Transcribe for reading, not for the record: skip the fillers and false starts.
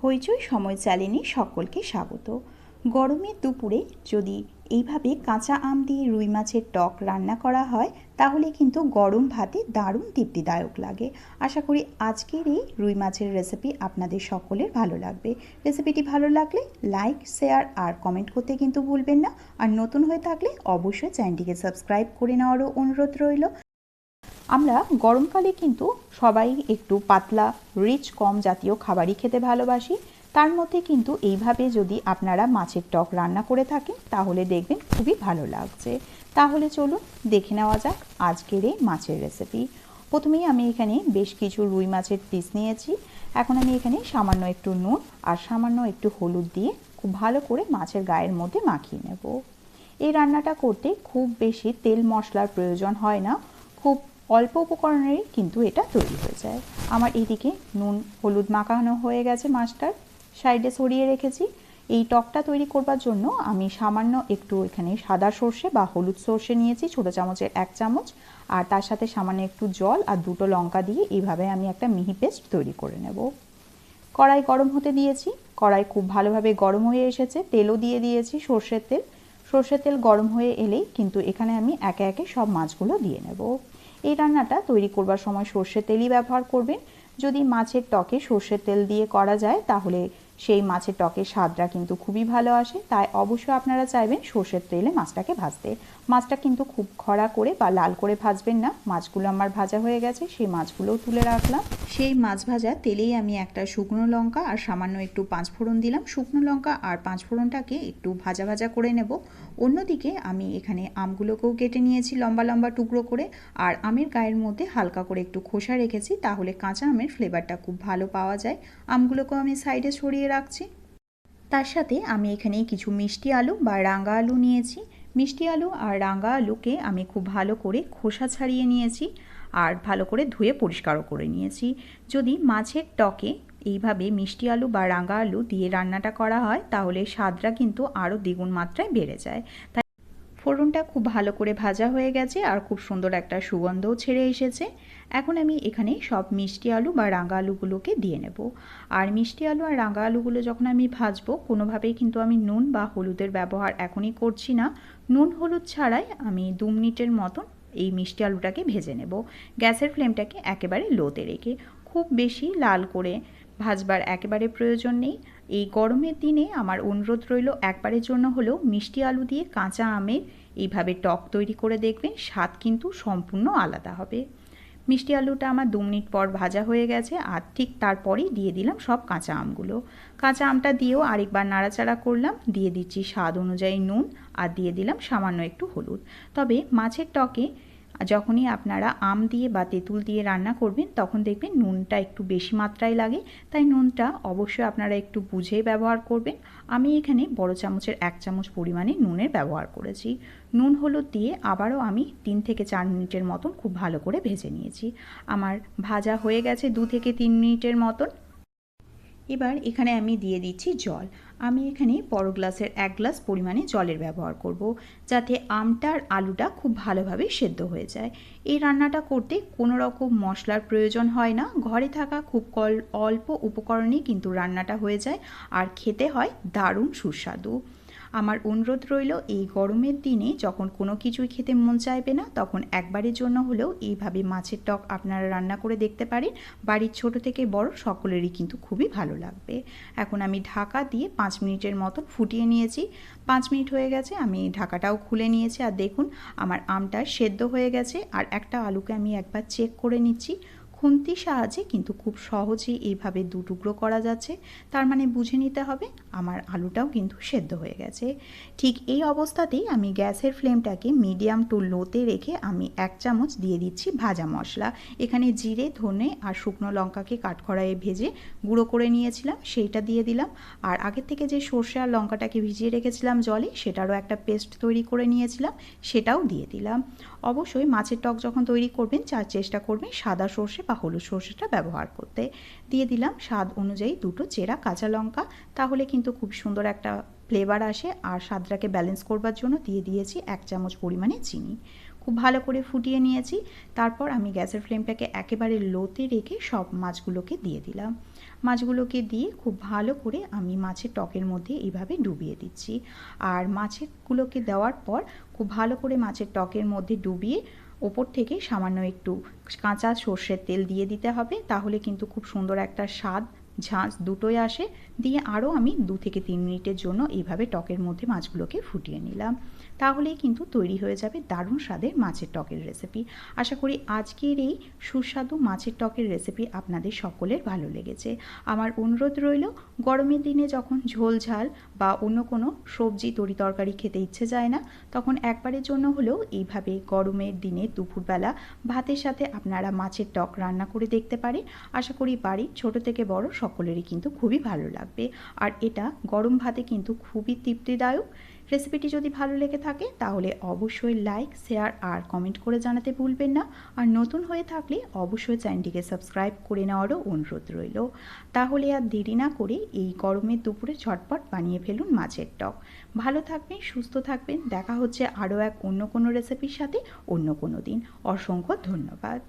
হইচই সময় চ্যানেলে সকলকে স্বাগত। গরমের দুপুরে যদি এইভাবে কাঁচা আম দিয়ে রুই মাছের টক রান্না করা হয় তাহলে কিন্তু গরম ভাতে দারুণ তৃপ্তিদায়ক লাগে। আশা করি আজকের এই রুই মাছের রেসিপি আপনাদের সকলের ভালো লাগবে। রেসিপিটি ভালো লাগলে লাইক, শেয়ার আর কমেন্ট করতে কিন্তু ভুলবেন না। আর নতুন হয়ে থাকলে অবশ্যই চ্যানেলটিকে সাবস্ক্রাইব করে নেওয়ারও অনুরোধ রইল। আমরা গরমকালে কিন্তু সবাই একটু পাতলা রিচ কম জাতীয় খাবারই খেতে ভালোবাসি। তার মধ্যে কিন্তু এইভাবে যদি আপনারা মাছের টক রান্না করে থাকেন তাহলে দেখবেন খুবই ভালো লাগছে। তাহলে চলুন দেখে নেওয়া যাক আজকের এই মাছের রেসিপি। প্রথমেই আমি এখানে বেশ কিছু রুই মাছের পিস নিয়েছি। এখন আমি এখানে সামান্য একটু নুন আর সামান্য একটু হলুদ দিয়ে খুব ভালো করে মাছের গায়ের মধ্যে মাখিয়ে নেব। এই রান্নাটা করতে খুব বেশি তেল মশলার প্রয়োজন হয় না, খুব অল্প উপকরণেরই কিন্তু এটা তৈরি হয়ে যায়। আমার এইদিকে নুন হলুদ মাখানো হয়ে গেছে, মাছটার সাইডে সরিয়ে রেখেছি। এই টকটা তৈরি করবার জন্য আমি সামান্য একটু এখানে সাদা সর্ষে বা হলুদ সর্ষে নিয়েছি, ছোটো চামচের 1 চামচ, আর তার সাথে সামান্য একটু জল আর 2টো লঙ্কা দিয়ে এইভাবে আমি একটা মিহি পেস্ট তৈরি করে নেব। কড়াই গরম হতে দিয়েছি, কড়াই খুব ভালোভাবে গরম হয়ে এসেছে, তেলও দিয়ে দিয়েছি সর্ষের তেল। সর্ষের তেল গরম হয়ে এলেই কিন্তু এখানে আমি একে একে সব মাছগুলো দিয়ে নেব। এই রান্নাটা তৈরি করবার সময় সর্ষের তেলই ব্যবহার করবেন। যদি মাছের টকে সর্ষের তেল দিয়ে করা যায় তাহলে সেই মাছের টকের স্বাদটা কিন্তু খুবই ভালো আসে। তাই অবশ্যই আপনারা চাইবেন সর্ষের তেলে মাছটাকে ভাজতে। মাছটা কিন্তু খুব খড়া করে বা লাল করে ভাজবেন না। মাছগুলো আমার ভাজা হয়ে গেছে, সেই মাছগুলোও তুলে রাখলাম। সেই মাছ ভাজা তেলেই আমি একটা শুকনো লঙ্কা আর সামান্য একটু 5 ফোড়ন দিলাম। শুকনো লঙ্কা আর 5 ফোড়নটাকে একটু ভাজা ভাজা করে নেব। অন্যদিকে আমি এখানে আমগুলোকেও কেটে নিয়েছি লম্বা লম্বা টুকরো করে, আর আমের গায়ের মধ্যে হালকা করে একটু খোসা রেখেছি, তাহলে কাঁচা আমের ফ্লেভারটা খুব ভালো পাওয়া যায়। আমগুলোকেও আমি সাইডে সরিয়ে রাখছি। তার সাথে আমি এখানে কিছু মিষ্টি আলু বা রাঙা আলু নিয়েছি। মিষ্টি আলু আর রাঙা আলুকে আমি খুব ভালো করে খোসা ছাড়িয়ে নিয়েছি আর ভালো করে ধুয়ে পরিষ্কারও করে নিয়েছি। যদি মাছের টকে এইভাবে মিষ্টি আলু বা রাঙা আলু দিয়ে রান্নাটা করা হয় তাহলে স্বাদটা কিন্তু আরও দ্বিগুণ মাত্রায় বেড়ে যায়। তাই ফোড়নটা খুব ভালো করে ভাজা হয়ে গেছে আর খুব সুন্দর একটা সুগন্ধও ছেড়ে এসেছে। এখন আমি এখানে সব মিষ্টি আলু বা রাঙা আলুগুলোকে দিয়ে নেব। আর মিষ্টি আলু আর রাঙা আলুগুলো যখন আমি ভাজবো কোনোভাবেই কিন্তু আমি নুন বা হলুদের ব্যবহার এখনই করছি না। নুন হলুদ ছাড়াই আমি 2 মিনিটের মতন এই মিষ্টি আলুটাকে ভেজে নেব, গ্যাসের ফ্লেমটাকে একেবারে লোতে রেখে। খুব বেশি লাল করে ভাজবার একেবারে প্রয়োজন নেই। এই গরমের দিনে আমার অনুরোধ রইল একবারের জন্য হলেও মিষ্টি আলু দিয়ে কাঁচা আমের এইভাবে টক তৈরি করে দেখবেন, স্বাদ কিন্তু সম্পূর্ণ আলাদা হবে। মিষ্টি আলুটা আমার 2 মিনিট পর ভাজা হয়ে গেছে আর ঠিক তারপরেই দিয়ে দিলাম সব কাঁচা আমগুলো। কাঁচা আমটা দিয়েও আরেকবার নাড়াচাড়া করলাম, দিয়ে দিচ্ছি স্বাদ অনুযায়ী নুন আর দিয়ে দিলাম সামান্য একটু হলুদ। তবে মাছের টকে যখনই আপনারা আম দিয়ে বা তেঁতুল দিয়ে রান্না করবেন তখন দেখবেন নুনটা একটু বেশি মাত্রায় লাগে, তাই নুনটা অবশ্যই আপনারা একটু বুঝেই ব্যবহার করবেন। আমি এখানে বড় চামচের 1 চামচ পরিমাণে নুনের ব্যবহার করেছি। নুন হলুদ দিয়ে আবারও আমি 3 থেকে 4 মিনিটের মতন খুব ভালো করে ভেজে নিয়েছি। আমার ভাজা হয়ে গেছে 2 থেকে 3 মিনিটের মতন। এবার এখানে আমি দিয়ে দিচ্ছি জল। আমি এখানে বড় গ্লাসের 1 গ্লাস পরিমাণে জলের ব্যবহার করব, যাতে আমটা আর আলুটা খুব ভালোভাবে সেদ্ধ হয়ে যায়। এই রান্নাটা করতে কোনো রকম মশলার প্রয়োজন হয় না, ঘরে থাকা খুব অল্প উপকরণেই কিন্তু রান্নাটা হয়ে যায় আর খেতে হয় দারুণ সুস্বাদু। আমার অনুরোধ রইল এই গরমের দিনে যখন কোনো কিছুই খেতে মন চাইবে না তখন একবারের জন্য হলেও এইভাবে মাছের টক আপনারা রান্না করে দেখতে পারেন। বাড়ির ছোট থেকে বড় সকলেরই কিন্তু খুবই ভালো লাগবে। এখন আমি ঢাকা দিয়ে 5 মিনিটের মতন ফুটিয়ে নিয়েছি। 5 মিনিট হয়ে গেছে, আমি ঢাকাটাও খুলে নিয়েছি আর দেখুন আমার আমটা সেদ্ধ হয়ে গেছে। আর একটা আলুকে আমি একবার চেক করে নিচ্ছি, খুন্তির সাহায্যে কিন্তু খুব সহজেই এইভাবে 2 টুকরো করা যাচ্ছে, তার মানে বুঝে নিতে হবে আমার আলুটাও কিন্তু সেদ্ধ হয়ে গেছে। ঠিক এই অবস্থাতেই আমি গ্যাসের ফ্লেমটাকে মিডিয়াম টু লোতে রেখে আমি 1 চামচ দিয়ে দিচ্ছি ভাজা মশলা। এখানে জিরে, ধনে আর শুকনো লঙ্কাকে কাঠখড়াইয়ে ভেজে গুঁড়ো করে নিয়েছিলাম, সেইটা দিয়ে দিলাম। আর আগের থেকে যে সর্ষে আর লঙ্কাটাকে ভিজিয়ে রেখেছিলাম জলে, সেটারও একটা পেস্ট তৈরি করে নিয়েছিলাম, সেটাও দিয়ে দিলাম। অবশ্যই মাছের টক যখন তৈরি করবেন চেষ্টা করবেন সাদা সর্ষে বা হলুদ সর্ষেটা ব্যবহার করতে। দিয়ে দিলাম স্বাদ অনুযায়ী 2টো চেরা কাঁচা লঙ্কা, তাহলে কিন্তু খুব সুন্দর একটা ফ্লেভার আসে। আর স্বাদটাকে ব্যালেন্স করবার জন্য দিয়ে দিয়েছি 1 চামচ পরিমাণে চিনি। খুব ভালো করে ফুটিয়ে নিয়েছি। তারপর আমি গ্যাসের ফ্লেমটাকে একেবারে লোতে রেখে সব মাছগুলোকে দিয়ে দিলাম। মাছগুলোকে দিয়ে খুব ভালো করে আমি মাছের টকের মধ্যে এইভাবে ডুবিয়ে দিচ্ছি। আর মাছেরগুলোকে দেওয়ার পর খুব ভালো করে মাছের টকের মধ্যে ডুবিয়ে ওপর থেকে সামান্য একটু কাঁচা সর্ষের তেল দিয়ে দিতে হবে, তাহলে কিন্তু খুব সুন্দর একটা স্বাদ ঝাঁঝ দুটোই আসে। দিয়ে আরও আমি 2 থেকে 3 মিনিটের জন্য এইভাবে টকের মধ্যে মাছগুলোকে ফুটিয়ে নিলাম। তাহলেই কিন্তু তৈরি হয়ে যাবে দারুণ স্বাদের মাছের টকের রেসিপি। আশা করি আজকের এই সুস্বাদু মাছের টকের রেসিপি আপনাদের সকলের ভালো লেগেছে। আমার অনুরোধ রইল, গরমের দিনে যখন ঝোল ঝাল বা অন্য কোনো সবজি তরকারি খেতে ইচ্ছে যায় না, তখন একবারের জন্য হলেও এইভাবে গরমের দিনে দুপুরবেলা ভাতের সাথে আপনারা মাছের টক রান্না করে দেখতে পারেন। আশা করি বাড়ির ছোট থেকে বড় সকলেরই কিন্তু খুবই ভালো লাগবে। আর এটা গরম ভাতে কিন্তু খুবই তৃপ্তিদায়ক। রেসিপিটি যদি ভালো লেগে থাকে তাহলে অবশ্যই লাইক, শেয়ার আর কমেন্ট করে জানাতে ভুলবেন না। আর নতুন হয়ে থাকলে অবশ্যই চ্যানেলটিকে সাবস্ক্রাইব করে নেওয়ারও অনুরোধ রইল। তাহলে আর দেরি না করে এই গরমের দুপুরে ঝটপট বানিয়ে ফেলুন মাছের টক। ভালো থাকবেন, সুস্থ থাকবেন। দেখা হচ্ছে আরও এক অন্য কোনো রেসিপির সাথে অন্য কোনো দিন। অসংখ্য ধন্যবাদ।